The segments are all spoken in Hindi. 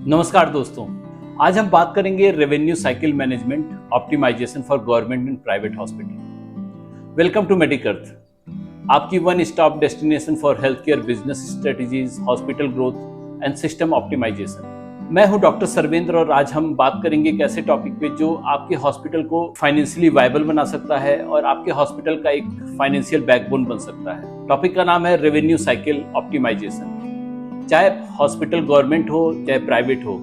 नमस्कार दोस्तों। आज हम बात करेंगे revenue cycle management optimisation for government and private hospital. Welcome to Medicarth, आपकी one stop destination for health care business strategies, hospital growth and system optimisation. मैं हूं डॉक्टर सर्वेंद्र और आज हम बात करेंगे एक ऐसे टॉपिक पे जो आपके हॉस्पिटल को फाइनेंशियली वायबल बना सकता है और आपके हॉस्पिटल का एक फाइनेंशियल बैकबोन बन सकता है। टॉपिक का नाम है रेवेन्यू साइकिल ऑप्टिमाइजेशन। चाहे हॉस्पिटल गवर्नमेंट हो चाहे प्राइवेट हो,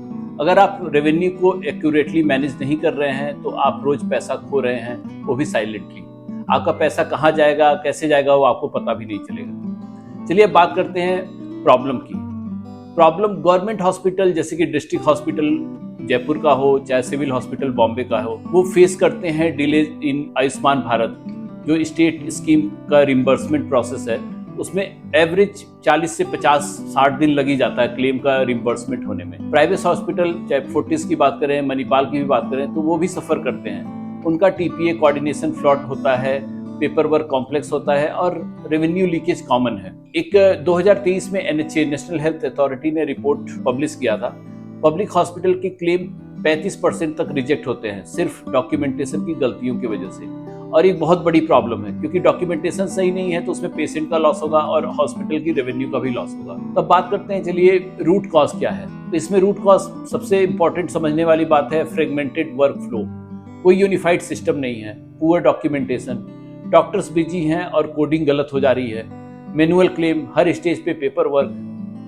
अगर आप रेवेन्यू को एक्यूरेटली मैनेज नहीं कर रहे हैं तो आप रोज पैसा खो रहे हैं, वो भी साइलेंटली। आपका पैसा कहाँ जाएगा, कैसे जाएगा, वो आपको पता भी नहीं चलेगा। चलिए अब बात करते हैं प्रॉब्लम की। प्रॉब्लम गवर्नमेंट हॉस्पिटल जैसे कि डिस्ट्रिक्ट हॉस्पिटल जयपुर का हो चाहे सिविल हॉस्पिटल बॉम्बे का हो, वो फेस करते हैं डिले इन आयुष्मान भारत, जो स्टेट स्कीम का रिम्बर्समेंट प्रोसेस है। उसमें एवरेज 40 से 50-60 दिन लग ही जाता है क्लेम का रिम्बर्समेंट होने में। प्राइवेट हॉस्पिटल चाहे फोर्टिस की बात करें, मणिपाल की भी बात करें, तो वो भी सफर करते हैं। उनका टीपीए कोऑर्डिनेशन फ्लॉट होता है, पेपर वर्क कॉम्प्लेक्स होता है और रेवेन्यू लीकेज कॉमन है। एक 2023 में एनएचए नेशनल हेल्थ अथॉरिटी ने रिपोर्ट पब्लिश किया था। पब्लिक हॉस्पिटल के क्लेम 35% तक रिजेक्ट होते हैं सिर्फ डॉक्यूमेंटेशन की गलतियों की वजह से, और एक बहुत बड़ी प्रॉब्लम है क्योंकि डॉक्यूमेंटेशन सही नहीं है तो उसमें पेशेंट का लॉस होगा और हॉस्पिटल की रेवेन्यू का भी लॉस होगा। तब बात करते हैं, चलिए रूट कॉज क्या है। तो इसमें रूट कॉज सबसे इंपॉर्टेंट समझने वाली बात है फ्रेगमेंटेड वर्क फ्लो। कोई यूनिफाइड सिस्टम नहीं है, पुअर डॉक्यूमेंटेशन, डॉक्टर्स बिजी हैं और कोडिंग गलत हो जा रही है, मैनुअल क्लेम, हर स्टेज पे पेपर वर्क,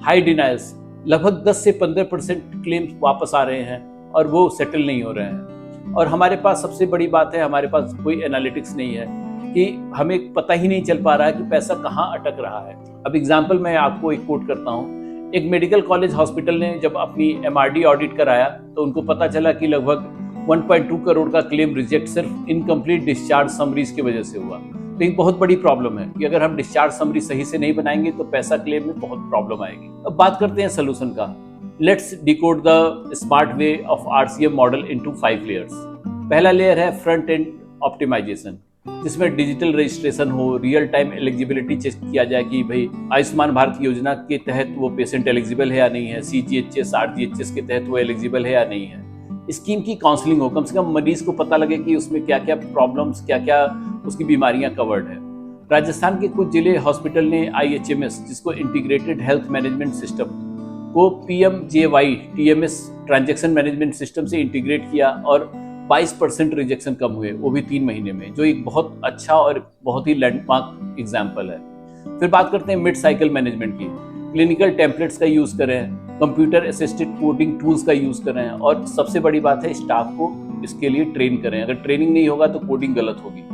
हाई डिनाइल्स, लगभग 10 से 15% क्लेम वापस आ रहे हैं और वो सेटल नहीं हो रहे हैं। और हमारे पास सबसे बड़ी बात है, हमारे पास कोई एनालिटिक्स नहीं है कि हमें पता ही नहीं चल पा रहा है कि पैसा कहाँ अटक रहा है। अब एग्जाम्पल मैं आपको एक कोट करता हूँ। एक मेडिकल कॉलेज हॉस्पिटल ने जब अपनी एमआरडी ऑडिट कराया तो उनको पता चला कि लगभग 1.2 करोड़ का क्लेम रिजेक्ट सिर्फ इनकम्प्लीट डिस्चार्ज समरीज की वजह से हुआ। तो एक बहुत बड़ी प्रॉब्लम है कि अगर हम डिस्चार्ज समरी सही से नहीं बनाएंगे तो पैसा क्लेम में बहुत प्रॉब्लम आएगी। अब बात करते हैं सोल्यूशन का। Let's decode the smart way of RCM model into 5 layers. पहला लेयर है फ्रंट एंड ऑप्टिमाइजेशन, जिसमें डिजिटल रजिस्ट्रेशन हो, रियल टाइम एलिजिबिलिटी चेक किया जाए कि भाई आयुष्मान भारत योजना के तहत वो पेशेंट एलिजिबल है या नहीं है, सीजीएचएस आरजीएचएस के तहत वो एलिजिबल है या नहीं है। स्कीम की काउंसलिंग हो, कम से कम मरीज को पता लगे कि उसमें क्या क्या प्रॉब्लम्स, क्या क्या उसकी बीमारियां कवर्ड है। राजस्थान के कुछ जिले हॉस्पिटल ने IHMS, जिसको इंटीग्रेटेड हेल्थ मैनेजमेंट सिस्टम, को PMJY TMS transaction management system से इंटीग्रेट किया और 22% रिजेक्शन कम हुए, वो भी 3 महीने में, जो एक बहुत अच्छा और बहुत ही लैंडमार्क एग्जाम्पल है। फिर बात करते हैं मिड साइकिल मैनेजमेंट की। क्लिनिकल टेम्पलेट्स का यूज करें, कंप्यूटर असिस्टेड कोडिंग टूल्स का यूज करें और सबसे बड़ी बात है स्टाफ को इसके लिए ट्रेन करें। अगर ट्रेनिंग नहीं होगा तो कोडिंग गलत होगी।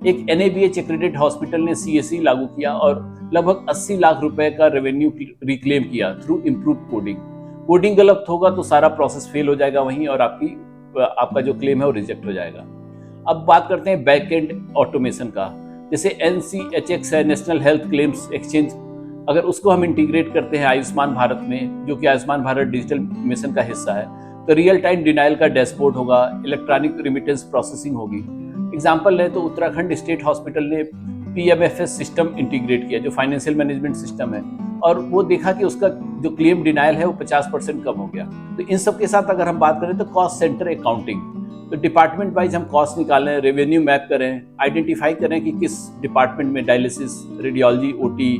एक NABH एक्रेडिटेड हॉस्पिटल ने CSE लागू किया और लगभग 80 लाख रुपए का रेवेन्यू रिक्लेम किया थ्रू इम्प्रूव कोडिंग। कोडिंग गलत होगा तो सारा प्रोसेस फेल हो जाएगा वहीं और आपका जो क्लेम है वो रिजेक्ट हो जाएगा। अब बात करते हैं बैक एंड ऑटोमेशन का। जैसे NCHX है, नेशनल हेल्थ क्लेम्स एक्सचेंज, अगर उसको हम इंटीग्रेट करते हैं आयुष्मान भारत में, जो कि आयुष्मान भारत डिजिटल मिशन का हिस्सा है, तो रियल टाइम डिनाइल का डैशबोर्ड होगा, इलेक्ट्रॉनिक रिमिटेंस प्रोसेसिंग होगी। एग्जाम्पल है तो उत्तराखंड स्टेट हॉस्पिटल ने PMFS सिस्टम इंटीग्रेट किया, जो फाइनेंशियल मैनेजमेंट सिस्टम है, और वो देखा कि उसका जो क्लेम डिनाइल है वो 50% कम हो गया। तो इन सब के साथ अगर हम बात करें तो कॉस्ट सेंटर अकाउंटिंग, तो डिपार्टमेंट वाइज हम कॉस्ट निकालें, रेवेन्यू मैप करें, आइडेंटिफाई करें कि किस डिपार्टमेंट में डायलिसिस, रेडियोलॉजी, OT,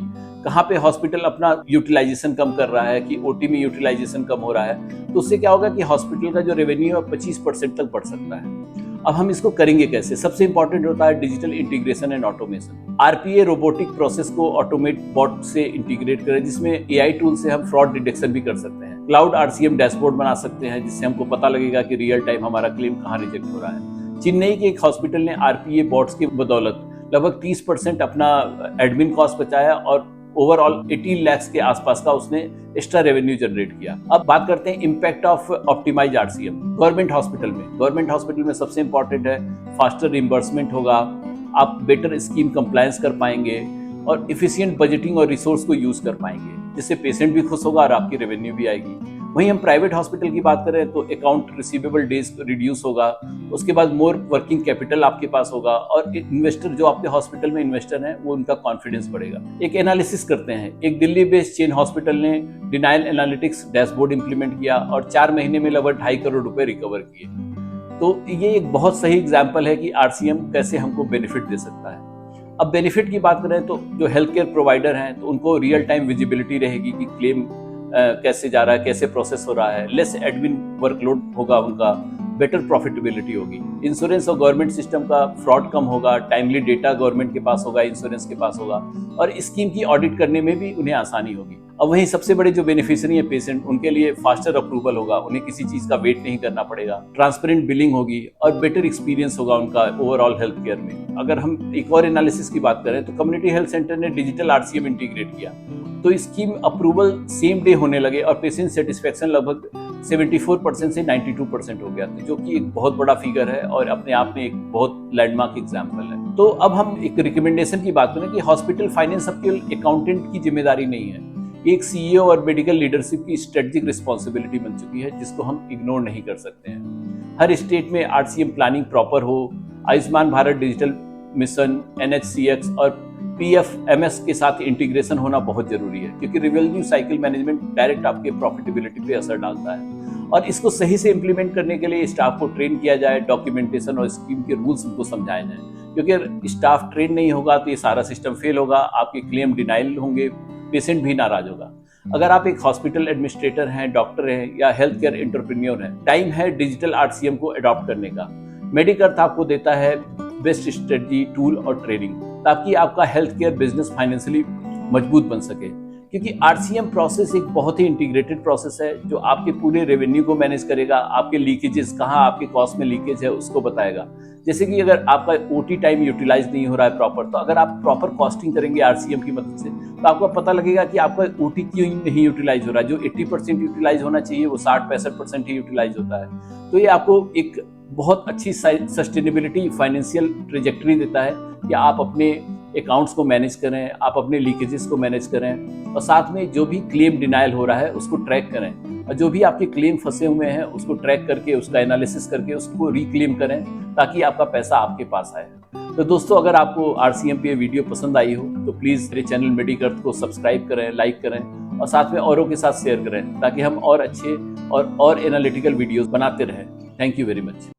कहाँ पे हॉस्पिटल अपना यूटिलाइजेशन कम कर रहा है, कि OT में यूटिलाइजेशन कम हो रहा है। तो उससे क्या होगा कि हॉस्पिटल का जो रेवेन्यू है 25% तक बढ़ सकता है। अब हम इसको करेंगे कैसे? सबसे इंपॉर्टेंट होता है digital integration and automation. RPA robotic process को ऑटोमेट बॉट से इंटीग्रेट करें, जिसमें AI टूल से हम फ्रॉड डिटेक्शन भी कर सकते हैं। क्लाउड RCM डैशबोर्ड बना सकते हैं, जिससे हमको पता लगेगा कि रियल टाइम हमारा क्लेम कहाँ रिजेक्ट हो रहा है। चेन्नई के एक हॉस्पिटल ने RPA बॉट्स की बदौलत लगभग 30% अपना एडमिन कॉस्ट बचाया और ओवरऑल 18 लाख के आसपास का उसने एक्स्ट्रा रेवेन्यू जनरेट किया। अब बात करते हैं impact of optimise RCM government hospital में। गवर्नमेंट हॉस्पिटल में सबसे इंपॉर्टेंट है फास्टर रिम्बर्समेंट होगा, आप बेटर स्कीम कंप्लायंस कर पाएंगे और इफिशियंट बजटिंग और रिसोर्स को यूज कर पाएंगे, जिससे पेशेंट भी खुश होगा और आपकी रेवेन्यू भी आएगी। वहीं हम प्राइवेट हॉस्पिटल की बात करें तो अकाउंट रिसीवेबल डेज रिड्यूस होगा, उसके बाद मोर वर्किंग कैपिटल आपके पास होगा और इन्वेस्टर जो आपके हॉस्पिटल में इन्वेस्टर हैं वो उनका कॉन्फिडेंस बढ़ेगा। एक एनालिसिस करते हैं, एक दिल्ली बेस्ड चेन हॉस्पिटल ने डिनाइल एनालिटिक्स डैशबोर्ड इंप्लीमेंट किया और 4 महीने में लगभग 2.5 करोड़ रुपए रिकवर किए। तो ये एक बहुत सही एग्जाम्पल है कि आरसीएम कैसे हमको बेनिफिट दे सकता है। अब बेनिफिट की बात करें तो जो हेल्थ केयर प्रोवाइडर हैं तो उनको रियल टाइम विजिबिलिटी रहेगी कि क्लेम कैसे जा रहा है, कैसे प्रोसेस हो रहा है, लेस एडमिन वर्कलोड होगा उनका, बेटर प्रॉफिटेबिलिटी होगी। इंश्योरेंस और गवर्नमेंट सिस्टम का फ्रॉड कम होगा, टाइमली डेटा गवर्नमेंट के पास होगा, इंश्योरेंस के पास होगा और स्कीम की ऑडिट करने में भी उन्हें आसानी होगी। अब वहीं सबसे बड़े जो बेनिफिशियरी है पेशेंट, उनके लिए फास्टर अप्रूवल होगा, उन्हें किसी चीज का वेट नहीं करना पड़ेगा, ट्रांसपेरेंट बिलिंग होगी और बेटर एक्सपीरियंस होगा उनका ओवरऑल हेल्थ केयर में। अगर हम एक और एनालिसिस की बात करें तो कम्युनिटी हेल्थ सेंटर ने डिजिटल आरसीएम इंटीग्रेट किया तो स्कीम अप्रूवल सेम डे होने लगे और पेशेंट सेटिस्फेक्शन लगभग 74% से 92% हो गया था, जो कि एक बहुत बड़ा फिगर है और अपने आप में एक बहुत लैंडमार्क एग्जाम्पल है। तो अब हम एक रिकमेंडेशन की बात करें कि हॉस्पिटल फाइनेंस अब केवल अकाउंटेंट की जिम्मेदारी नहीं है, एक सीईओ और मेडिकल लीडरशिप की स्ट्रेटेजिक रिस्पॉन्सिबिलिटी बन चुकी है जिसको हम इग्नोर नहीं कर सकते हैं। हर स्टेट में आरसीएम प्लानिंग प्रॉपर हो, आयुष्मान भारत डिजिटल मिशन, एनएचसीएक्स और पीएफएमएस के साथ इंटीग्रेशन होना बहुत जरूरी है क्योंकि रेवेन्यू साइकिल मैनेजमेंट डायरेक्ट आपके प्रॉफिटेबिलिटी पे असर डालता है और इसको सही से इंप्लीमेंट करने के लिए स्टाफ को ट्रेन किया जाए, डॉक्यूमेंटेशन और स्कीम के रूल्स उनको समझाए जाए, क्योंकि स्टाफ ट्रेन नहीं होगा तो ये सारा सिस्टम फेल होगा, आपके क्लेम डिनाइल होंगे, पेशेंट भी नाराज होगा। अगर आप एक हॉस्पिटल एडमिनिस्ट्रेटर हैं, डॉक्टर हैं या हेल्थ केयर एंटरप्रेन्योर हैं, टाइम है डिजिटल आरसीएम को अडॉप्ट करने का। मेडिकर्थ आपको देता है बेस्ट स्ट्रेटजी, टूल और ट्रेनिंग ताकि आपका हेल्थ केयर बिजनेस फाइनेंशियली मजबूत बन सके, क्योंकि आरसीएम प्रोसेस एक बहुत ही इंटीग्रेटेड प्रोसेस है जो आपके पूरे रेवेन्यू को मैनेज करेगा, आपके लीकेजेस कहाँ आपके कॉस्ट में लीकेज है उसको बताएगा। जैसे कि अगर आपका ओटी टाइम यूटिलाइज नहीं हो रहा है प्रॉपर, तो अगर आप प्रॉपर कॉस्टिंग करेंगे आरसीएम की मदद से तो आपको पता लगेगा कि आपका ओटी क्यों नहीं यूटिलाइज हो रहा है। जो 80% यूटिलाइज होना चाहिए वो 60-65% ही यूटिलाइज होता है। तो ये आपको एक बहुत अच्छी सस्टेनेबिलिटी फाइनेंशियल ट्रेजेक्टरी देता है कि आप अपने अकाउंट्स को मैनेज करें, आप अपने लीकेजेस को मैनेज करें और साथ में जो भी क्लेम डिनाइल हो रहा है उसको ट्रैक करें और जो भी आपके क्लेम फंसे हुए हैं उसको ट्रैक करके उसका एनालिसिस करके उसको रिक्लेम करें ताकि आपका पैसा आपके पास आए। तो दोस्तों, अगर आपको आरसीएम पे वीडियो पसंद आई हो तो प्लीज़ मेरे चैनल मेडिकर्थ को सब्सक्राइब करें, लाइक करें और साथ में औरों के साथ शेयर करें ताकि हम और अच्छे और एनालिटिकल वीडियोस बनाते रहें। Thank you very much.